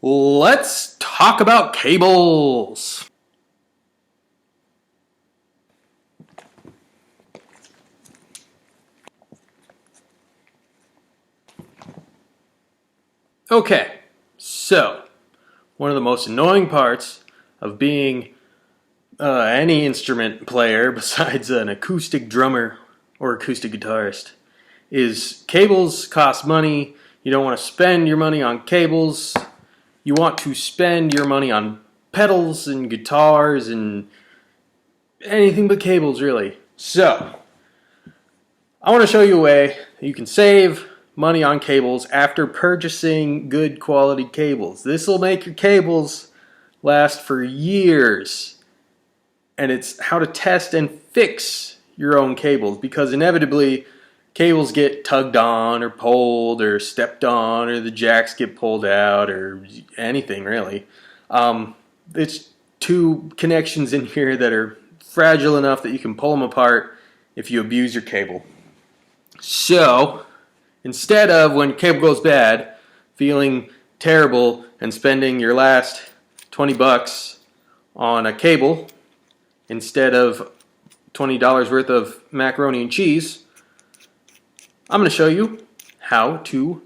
Let's talk about cables. Okay, so one of the most annoying parts of being any instrument player besides an acoustic drummer or acoustic guitarist is cables cost money. You don't want to spend your money on cables. You want to spend your money on pedals and guitars and anything but cables, really. So, I want to show you a way that you can save money on cables after purchasing good quality cables. This will make your cables last for years. And it's how to test and fix your own cables, because inevitably cables get tugged on or pulled or stepped on, or the jacks get pulled out, or anything really. It's two connections in here that are fragile enough that you can pull them apart if you abuse your cable. So, instead of when your cable goes bad, feeling terrible and spending your last 20 bucks on a cable instead of $20 worth of macaroni and cheese, I'm going to show you how to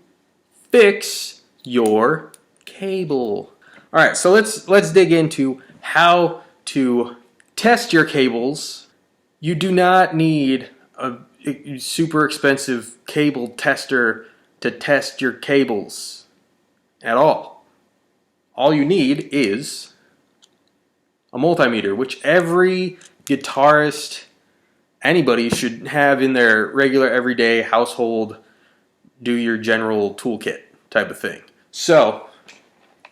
fix your cable. Alright, so let's dig into how to test your cables. You do not need a super expensive cable tester to test your cables at all. All you need is a multimeter, which every guitarist, anybody should have in their regular everyday household, do your general toolkit type of thing. So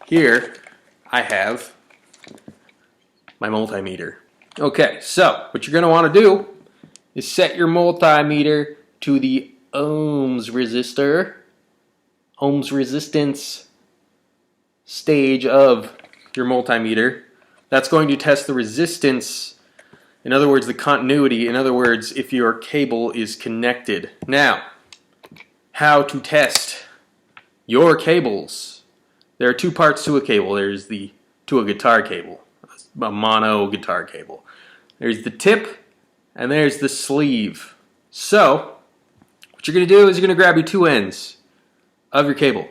here I have my multimeter. Okay, so what you're going to want to do is set your multimeter to the ohms resistance stage of your multimeter. That's going to test the resistance, in other words, the continuity, in other words, if your cable is connected. Now, how to test your cables. There are two parts to a cable. There's to a guitar cable, a mono guitar cable. There's the tip and there's the sleeve. So, what you're going to do is you're going to grab your two ends of your cable.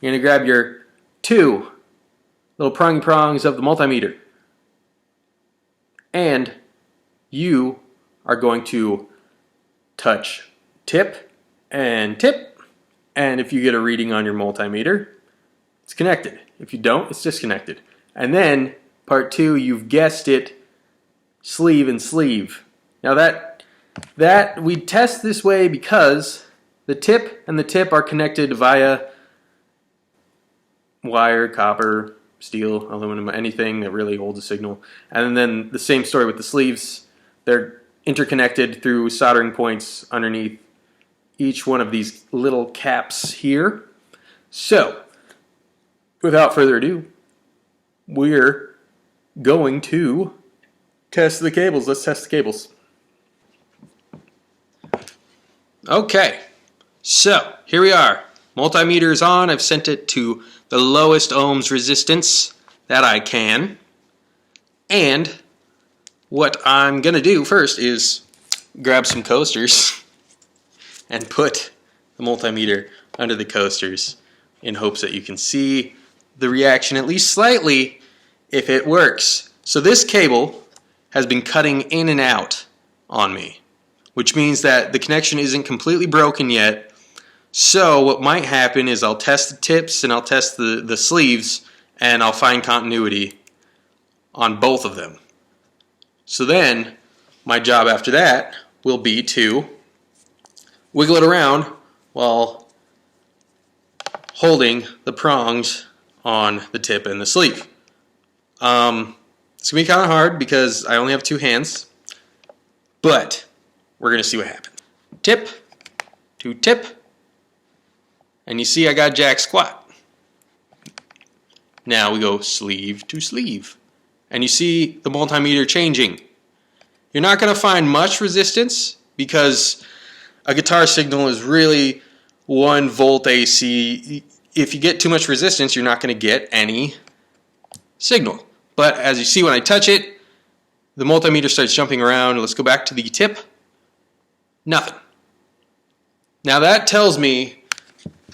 You're going to grab your two little prongs of the multimeter. And you are going to touch tip. And if you get a reading on your multimeter, it's connected. If you don't, it's disconnected. And then, part two, you've guessed it, sleeve and sleeve. Now that we test this way because the tip and the tip are connected via wire, copper, steel, aluminum, anything that really holds a signal. And then the same story with the sleeves. They're interconnected through soldering points underneath each one of these little caps here. So, without further ado, we're going to test the cables. Let's test the cables. Okay, so here we are. Multimeter is on. I've sent it to the lowest ohms resistance that I can. And what I'm going to do first is grab some coasters and put the multimeter under the coasters in hopes that you can see the reaction at least slightly if it works. So this cable has been cutting in and out on me, which means that the connection isn't completely broken yet. So what might happen is I'll test the tips and I'll test the sleeves and I'll find continuity on both of them. So then my job after that will be to wiggle it around while holding the prongs on the tip and the sleeve. It's going to be kind of hard because I only have two hands, but we're going to see what happens. Tip to tip, and you see I got jack squat. Now we go sleeve to sleeve, and you see the multimeter changing. You're not going to find much resistance because a guitar signal is really 1 volt AC if you get too much resistance, you're not going to get any signal. But as you see when I touch it, the multimeter starts jumping around. Let's go back to the tip. Nothing. Now that tells me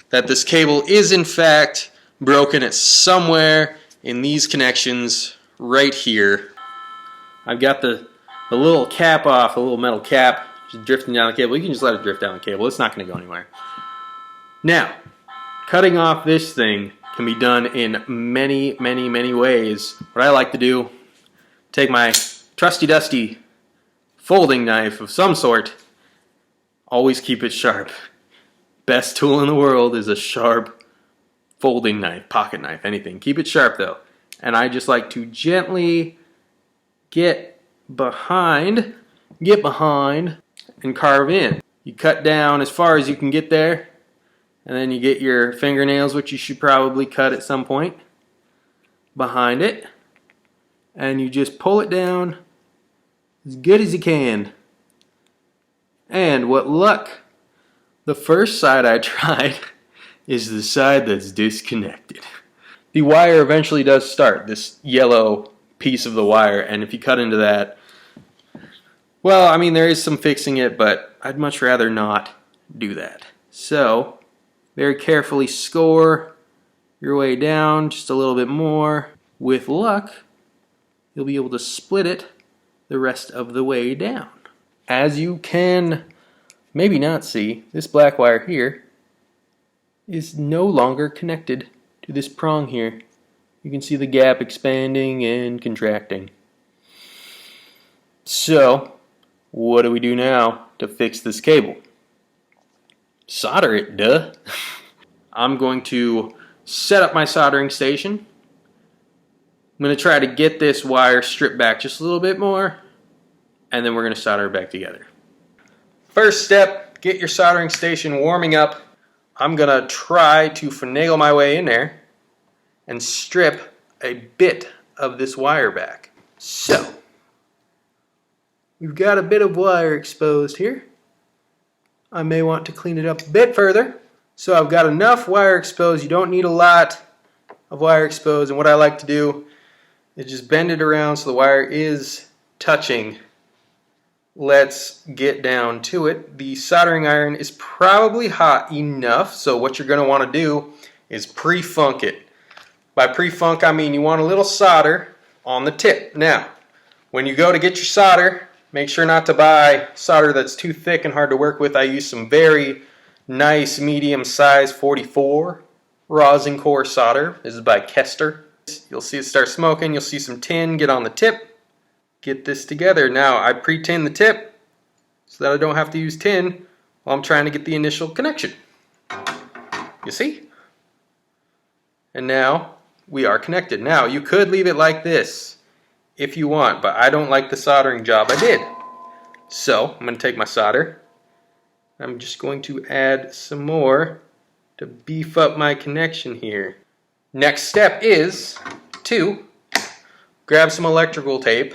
that this cable is in fact broken at somewhere in these connections right here. I've got the little cap off, a little metal cap, just drifting down the cable. You can just let it drift down the cable. It's not going to go anywhere. Now, cutting off this thing can be done in many, many, many ways. What I like to do, take my trusty dusty folding knife of some sort, always keep it sharp. Best tool in the world is a sharp folding knife, pocket knife, anything. Keep it sharp though. And I just like to gently get behind and carve in. You cut down as far as you can get there, and then you get your fingernails, which you should probably cut at some point, behind it, and you just pull it down as good as you can. And what luck! The first side I tried is the side that's disconnected. The wire eventually does start, this yellow piece of the wire, and if you cut into that, well, I mean, there is some fixing it, but I'd much rather not do that. So, very carefully score your way down just a little bit more. With luck, you'll be able to split it the rest of the way down. As you can maybe not see, this black wire here is no longer connected to this prong here. You can see the gap expanding and contracting. So, what do we do now to fix this cable? Solder it, duh. I'm going to set up my soldering station. I'm going to try to get this wire stripped back just a little bit more, and then we're going to solder it back together. First step, get your soldering station warming up. I'm going to try to finagle my way in there and strip a bit of this wire back. So, we've got a bit of wire exposed here. I may want to clean it up a bit further. So I've got enough wire exposed. You don't need a lot of wire exposed. And what I like to do is just bend it around so the wire is touching. Let's get down to it. The soldering iron is probably hot enough. So what you're going to want to do is pre-funk it. By pre-funk, I mean you want a little solder on the tip. Now, when you go to get your solder, make sure not to buy solder that's too thick and hard to work with. I use some very nice medium size 44 rosin core solder. This is by Kester. You'll see it start smoking. You'll see some tin get on the tip. Get this together. Now I pre-tin the tip so that I don't have to use tin while I'm trying to get the initial connection. You see? And now we are connected. Now you could leave it like this if you want, but I don't like the soldering job I did. So I'm going to take my solder. I'm just going to add some more to beef up my connection here. Next step is to grab some electrical tape,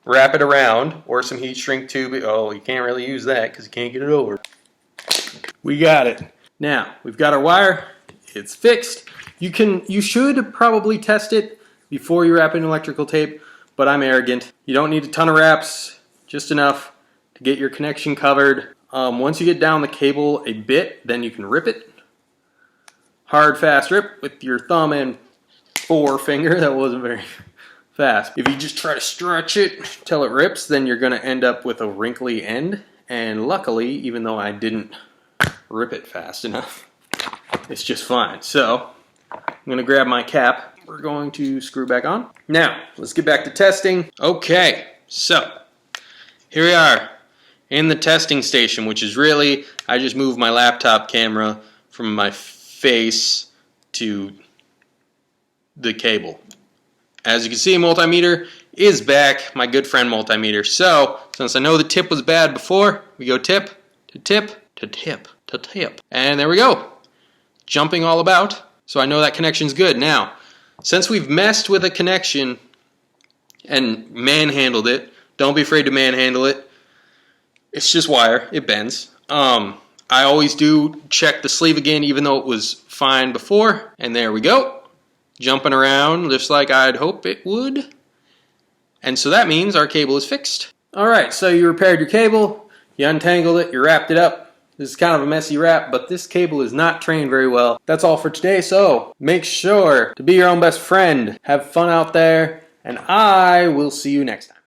wrap it around, or some heat shrink tube. Oh, you can't really use that because you can't get it over. We got it. Now, we've got our wire. It's fixed. You should probably test it before you wrap in electrical tape, but I'm arrogant. You don't need a ton of wraps, just enough to get your connection covered. Once you get down the cable a bit, then you can rip it. Hard, fast rip with your thumb and forefinger. That wasn't very fast. If you just try to stretch it till it rips, then you're going to end up with a wrinkly end. And luckily, even though I didn't rip it fast enough, it's just fine. So, I'm going to grab my cap. We're going to screw back on. Now, let's get back to testing. Okay, so here we are in the testing station, which is really, I just moved my laptop camera from my face to the cable. As you can see, multimeter is back, my good friend multimeter. So, since I know the tip was bad before, we go tip to tip to tip to tip. And there we go. Jumping all about. So I know that connection's good. Now, since we've messed with a connection and manhandled it, don't be afraid to manhandle it. It's just wire. It bends. I always do check the sleeve again, even though it was fine before. And there we go. Jumping around just like I'd hope it would. And so that means our cable is fixed. Alright, so you repaired your cable, you untangled it, you wrapped it up. This is kind of a messy wrap, but this cable is not trained very well. That's all for today, so make sure to be your own best friend. Have fun out there, and I will see you next time.